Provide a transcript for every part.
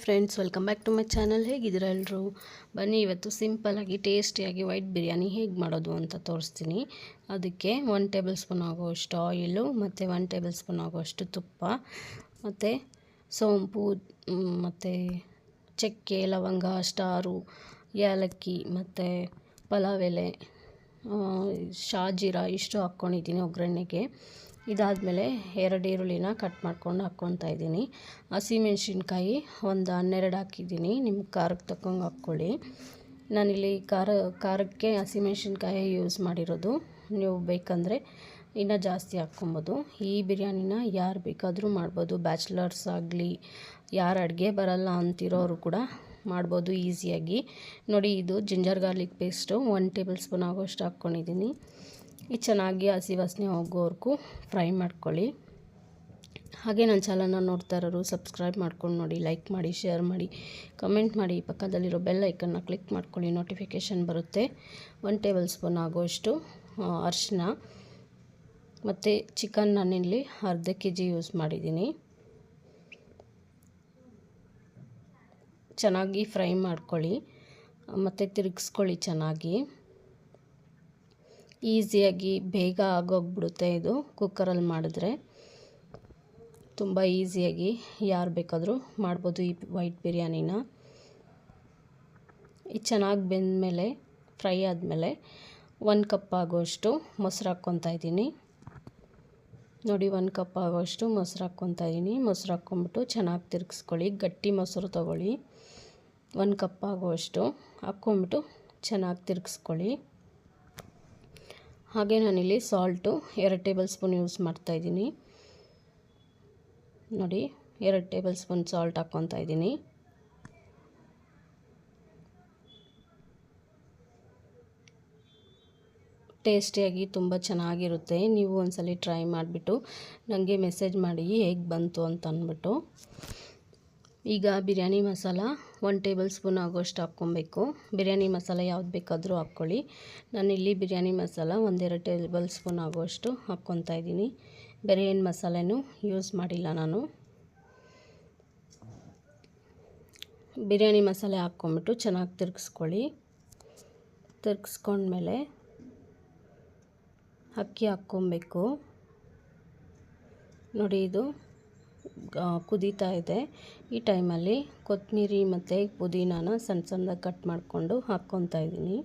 Friends, welcome back to my channel. ಹೇಗಿದ್ದೀರಾ ಎಲ್ಲರೂ? ಬನ್ನಿ ಇವತ್ತು ಸಿಂಪಲ್ಲಾಗಿ ಟೇಸ್ಟಿಯಾಗಿ ವೈಟ್ ಬಿರಿಯಾನಿ ಹೇಗೆ ಮಾಡೋದು ಅಂತ ತೋರಿಸ್ತೀನಿ. ಅದಕ್ಕೆ 1 ಟೇಬಲ್ ಸ್ಪೂನ್ ಆಗುವಷ್ಟು ಆಯಿಲು ಮತ್ತು 1 ಟೇಬಲ್ ಸ್ಪೂನ್ ಆಗುವಷ್ಟು ತುಪ್ಪ ಮತ್ತು ಸೋಂಪು ಮತ್ತು ಚಕ್ಕೆ, ಲವಂಗ, ಸ್ಟಾರು, ಏಲಕ್ಕಿ ಮತ್ತು ಪಲಾವ್ ಎಲೆ, ಶಾಜೀರ ಇಷ್ಟು ಹಾಕ್ಕೊಂಡಿದ್ದೀನಿ ಒಗ್ಗರಣೆಗೆ. ಇದಾದಮೇಲೆ 2 ಈರುಳ್ಳಿನ ಕಟ್ ಮಾಡ್ಕೊಂಡು ಹಾಕ್ಕೊತಾ ಇದ್ದೀನಿ. ಹಸಿಮೆಣ್ಸಿನ್ಕಾಯಿ ಒಂದು 12 ಹಾಕಿದ್ದೀನಿ. ನಿಮ್ಮ ಖಾರಕ್ಕೆ ತಕ್ಕಂಗೆ ಹಾಕ್ಕೊಳ್ಳಿ. ನಾನಿಲ್ಲಿ ಖಾರಕ್ಕೆ ಹಸಿಮೆಣ್ಸಿನ್ಕಾಯಿ ಯೂಸ್ ಮಾಡಿರೋದು. ನೀವು ಬೇಕಂದರೆ ಇನ್ನೂ ಜಾಸ್ತಿ ಹಾಕ್ಕೊಬೋದು. ಈ ಬಿರಿಯಾನಿನ ಯಾರು ಬೇಕಾದರೂ ಮಾಡ್ಬೋದು. ಬ್ಯಾಚುಲರ್ಸ್ ಆಗಲಿ, ಯಾರು ಅಡುಗೆ ಬರಲ್ಲ ಅಂತಿರೋರು ಕೂಡ ಮಾಡ್ಬೋದು ಈಸಿಯಾಗಿ. ನೋಡಿ, ಇದು ginger garlic paste 1 table spoon ಆಗೋಷ್ಟು ಹಾಕ್ಕೊಂಡಿದ್ದೀನಿ. ಇದು ಚೆನ್ನಾಗಿ ಹಸಿ ವಾಸನೆ ಹೋಗೋವರೆಗೂ ಫ್ರೈ ಮಾಡ್ಕೊಳ್ಳಿ. ಹಾಗೆ ನನ್ನ ಚಾನಲ್ನ ನೋಡ್ತಾ ಇರೋರು ಸಬ್ಸ್ಕ್ರೈಬ್ ಮಾಡ್ಕೊಂಡು ನೋಡಿ, ಲೈಕ್ ಮಾಡಿ, ಶೇರ್ ಮಾಡಿ, ಕಮೆಂಟ್ ಮಾಡಿ. ಪಕ್ಕದಲ್ಲಿರೋ ಬೆಲ್ ಐಕನ್ನ ಕ್ಲಿಕ್ ಮಾಡ್ಕೊಳ್ಳಿ, ನೋಟಿಫಿಕೇಷನ್ ಬರುತ್ತೆ. 1 ಟೇಬಲ್ ಸ್ಪೂನ್ ಆಗೋಷ್ಟು ಅರಿಶಿನ ಮತ್ತು ಚಿಕನ್ ನಾನಿಲ್ಲಿ ಅರ್ಧ kg ಯೂಸ್ ಮಾಡಿದ್ದೀನಿ. ಚೆನ್ನಾಗಿ ಫ್ರೈ ಮಾಡ್ಕೊಳ್ಳಿ ಮತ್ತು ತಿರುಗಿಸ್ಕೊಳ್ಳಿ. ಚೆನ್ನಾಗಿ ಈಸಿಯಾಗಿ ಬೇಗ ಆಗೋಗ್ಬಿಡುತ್ತೆ. ಇದು ಕುಕ್ಕರಲ್ಲಿ ಮಾಡಿದ್ರೆ ತುಂಬ ಈಸಿಯಾಗಿ ಯಾರು ಬೇಕಾದರೂ ಮಾಡ್ಬೋದು ಈ ವೈಟ್ ಬಿರಿಯಾನಿನ. ಇದು ಚೆನ್ನಾಗಿ ಬೆಂದಮೇಲೆ, ಫ್ರೈ ಆದಮೇಲೆ 1 ಕಪ್ ಆಗೋಷ್ಟು ಮೊಸರು ಹಾಕ್ಕೊತಾ ಇದ್ದೀನಿ. ನೋಡಿ, 1 ಕಪ್ ಆಗೋಷ್ಟು ಮೊಸರು ಹಾಕ್ಕೊತಾ ಇದ್ದೀನಿ. ಮೊಸರು ಹಾಕ್ಕೊಂಬಿಟ್ಟು ಚೆನ್ನಾಗಿ ತಿರುಗಿಸ್ಕೊಳ್ಳಿ. ಗಟ್ಟಿ ಮೊಸರು ತೊಗೊಳ್ಳಿ. 1 ಕಪ್ ಆಗುವಷ್ಟು ಹಾಕ್ಕೊಂಬಿಟ್ಟು ಚೆನ್ನಾಗಿ ತಿರುಗಿಸ್ಕೊಳ್ಳಿ. ಹಾಗೆ ನಾನಿಲ್ಲಿ ಸಾಲ್ಟು 2 ಟೇಬಲ್ ಸ್ಪೂನ್ ಯೂಸ್ ಮಾಡ್ತಾಯಿದ್ದೀನಿ. ನೋಡಿ, 2 ಟೇಬಲ್ ಸ್ಪೂನ್ ಸಾಲ್ಟ್ ಹಾಕ್ಕೊತಾ ಇದ್ದೀನಿ. ಟೇಸ್ಟಿಯಾಗಿ ತುಂಬ ಚೆನ್ನಾಗಿರುತ್ತೆ. ನೀವು ಒಂದ್ಸಲ ಟ್ರೈ ಮಾಡಿಬಿಟ್ಟು ನನಗೆ ಮೆಸೇಜ್ ಮಾಡಿ ಹೇಗೆ ಬಂತು ಅಂತ ಅಂದ್ಬಿಟ್ಟು. ಈಗ ಬಿರಿಯಾನಿ ಮಸಾಲ 1 ಟೇಬಲ್ ಸ್ಪೂನ್ ಆಗೋಷ್ಟು ಹಾಕ್ಕೊಬೇಕು. ಬಿರಿಯಾನಿ ಮಸಾಲ ಯಾವ್ದು ಬೇಕಾದರೂ ಹಾಕ್ಕೊಳ್ಳಿ. ನಾನಿಲ್ಲಿ ಬಿರಿಯಾನಿ ಮಸಾಲ 1-2 ಟೇಬಲ್ ಸ್ಪೂನ್ ಆಗೋಷ್ಟು ಹಾಕ್ಕೊತಾ ಇದ್ದೀನಿ. ಬೇರೆ ಏನು ಮಸಾಲೆನೂ ಯೂಸ್ ಮಾಡಿಲ್ಲ ನಾನು. ಬಿರಿಯಾನಿ ಮಸಾಲೆ ಹಾಕ್ಕೊಂಬಿಟ್ಟು ಚೆನ್ನಾಗಿ ತಿರುಗಿಸ್ಕೊಳ್ಳಿ. ತಿರುಗಿಸ್ಕೊಂಡ್ಮೇಲೆ ಅಕ್ಕಿ ಹಾಕ್ಕೊಬೇಕು. ನೋಡಿ, ಇದು ಕುದೀತಾ ಇದೆ. ಈ ಟೈಮಲ್ಲಿ ಕೊತ್ತಂಬರಿ ಮತ್ತು ಪುದೀನಾನ ಸಣ್ಣ ಸಣ್ಣದಾಗಿ ಕಟ್ ಮಾಡಿಕೊಂಡು ಹಾಕ್ಕೊತಾ ಇದ್ದೀನಿ.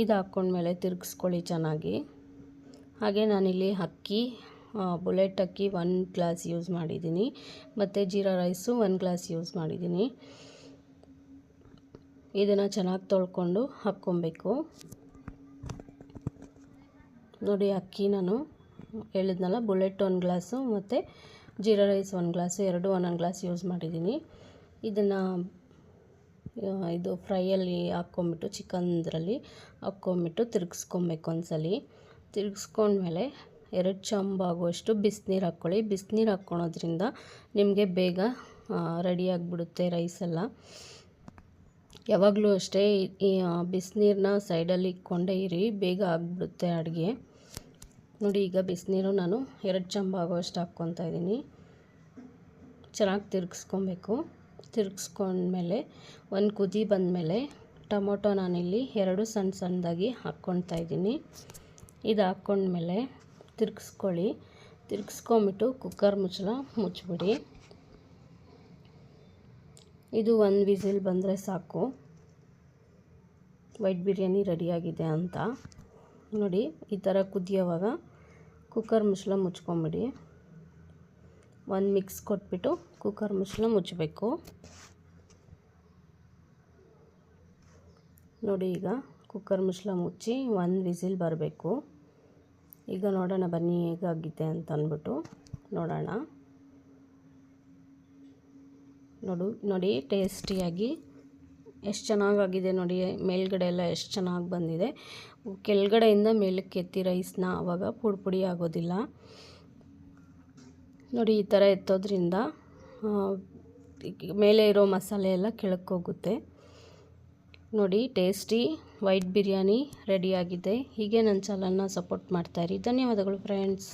ಇದು ಹಾಕ್ಕೊಂಡ್ಮೇಲೆ ತಿರುಗಿಸ್ಕೊಳ್ಳಿ ಚೆನ್ನಾಗಿ. ಹಾಗೆ ನಾನಿಲ್ಲಿ ಅಕ್ಕಿ, ಬುಲೆಟ್ ಅಕ್ಕಿ 1 ಗ್ಲಾಸ್ ಯೂಸ್ ಮಾಡಿದ್ದೀನಿ ಮತ್ತು ಜೀರಾ ರೈಸು 1 ಗ್ಲಾಸ್ ಯೂಸ್ ಮಾಡಿದ್ದೀನಿ. ಇದನ್ನು ಚೆನ್ನಾಗಿ ತೊಳ್ಕೊಂಡು ಹಾಕ್ಕೊಬೇಕು. ನೋಡಿ, ಅಕ್ಕಿ ನಾನು ಹೇಳಿದ್ನಲ್ಲ, ಬುಲೆಟ್ 1 ಗ್ಲಾಸು ಮತ್ತು jeera rice 1 glass, 2 1 glass use ಮಾಡಿದ್ದೀನಿ. ಇದನ್ನು ಇದು ಫ್ರೈಯಲ್ಲಿ ಹಾಕ್ಕೊಂಬಿಟ್ಟು, ಚಿಕನ್ದ್ರಲ್ಲಿ ಹಾಕ್ಕೊಂಬಿಟ್ಟು ತಿರುಗಿಸ್ಕೊಬೇಕು ಒಂದ್ಸಲಿ. ತಿರುಗಿಸ್ಕೊಂಡ್ಮೇಲೆ 2 ಚಮಚ ಆಗುವಷ್ಟು ಬಿಸಿನೀರು ಹಾಕ್ಕೊಳ್ಳಿ. ಬಿಸಿನೀರು ಹಾಕ್ಕೊಳೋದ್ರಿಂದ ನಿಮಗೆ ಬೇಗ ರೆಡಿಯಾಗಿಬಿಡುತ್ತೆ ರೈಸೆಲ್ಲ. ಯಾವಾಗಲೂ ಅಷ್ಟೇ ಈ ಬಿಸಿನೀರನ್ನ ಸೈಡಲ್ಲಿ ಇಟ್ಕೊಂಡೇ ಇರಿ, ಬೇಗ ಆಗಿಬಿಡುತ್ತೆ ಅಡುಗೆ. ನೋಡಿ, ಈಗ ಬಿಸಿನೀರು ನಾನು 2 ಚಮಚ ಆಗುವಷ್ಟು ಹಾಕ್ಕೊತಾ ಇದ್ದೀನಿ. ಚೆನ್ನಾಗಿ ತಿರುಗಿಸ್ಕೊಬೇಕು. ತಿರುಗಿಸ್ಕೊಂಡ್ಮೇಲೆ 1 ಕುದಿ ಬಂದಮೇಲೆ ಟೊಮೊಟೊ ನಾನಿಲ್ಲಿ 2 ಸಣ್ಣ ಸಣ್ಣದಾಗಿ ಹಾಕ್ಕೊತಾ ಇದ್ದೀನಿ. ಇದು ಹಾಕ್ಕೊಂಡ್ಮೇಲೆ ತಿರುಗಿಸ್ಕೊಳ್ಳಿ. ತಿರುಗಿಸ್ಕೊಂಬಿಟ್ಟು ಕುಕ್ಕರ್ ಮುಚ್ಚಿಬಿಡಿ. ಇದು 1 ವಿಸಿಲ್ ಬಂದರೆ ಸಾಕು, ವೈಟ್ ಬಿರಿಯಾನಿ ರೆಡಿಯಾಗಿದೆ ಅಂತ. ನೋಡಿ, ಈ ಥರ ಕುದಿಯೋವಾಗ ಕುಕ್ಕರ್ ಮುಚ್ಕೊಂಬಿಡಿ. 1 ಮಿಕ್ಸ್ ಕೊಟ್ಬಿಟ್ಟು ಕುಕ್ಕರ್ ಮುಚ್ಚಬೇಕು. ನೋಡಿ, ಈಗ ಕುಕ್ಕರ್ ಮುಚ್ಚಿ 1 ವಿಸಿಲ್ ಬರಬೇಕು. ಈಗ ನೋಡೋಣ ಬನ್ನಿ ಹೇಗಾಗಿದೆ ಅಂತ ಅಂದ್ಬಿಟ್ಟು ನೋಡೋಣ. ನೋಡಿ ಟೇಸ್ಟಿಯಾಗಿ ಎಷ್ಟು ಚೆನ್ನಾಗಾಗಿದೆ ನೋಡಿ. ಮೇಲ್ಗಡೆ ಎಲ್ಲ ಎಷ್ಟು ಚೆನ್ನಾಗಿ ಬಂದಿದೆ. ಕೆಳಗಡೆಯಿಂದ ಮೇಲಕ್ಕೆ ಎತ್ತಿ ರೈಸ್ನ, ಆವಾಗ ಪುಡಿ ಆಗೋದಿಲ್ಲ. ನೋಡಿ, ಈ ಥರ ಎತ್ತೋದ್ರಿಂದ ಮೇಲೆ ಇರೋ ಮಸಾಲೆ ಎಲ್ಲ ಕೆಳಕ್ಕೆ ಹೋಗುತ್ತೆ. ನೋಡಿ, ಟೇಸ್ಟಿ ವೈಟ್ ಬಿರಿಯಾನಿ ರೆಡಿಯಾಗಿದೆ. ಹೀಗೆ ನನ್ನ ಚಾನಲ್ನ ಸಪೋರ್ಟ್ ಮಾಡ್ತಾಯಿರಿ. ಧನ್ಯವಾದಗಳು ಫ್ರೆಂಡ್ಸ್.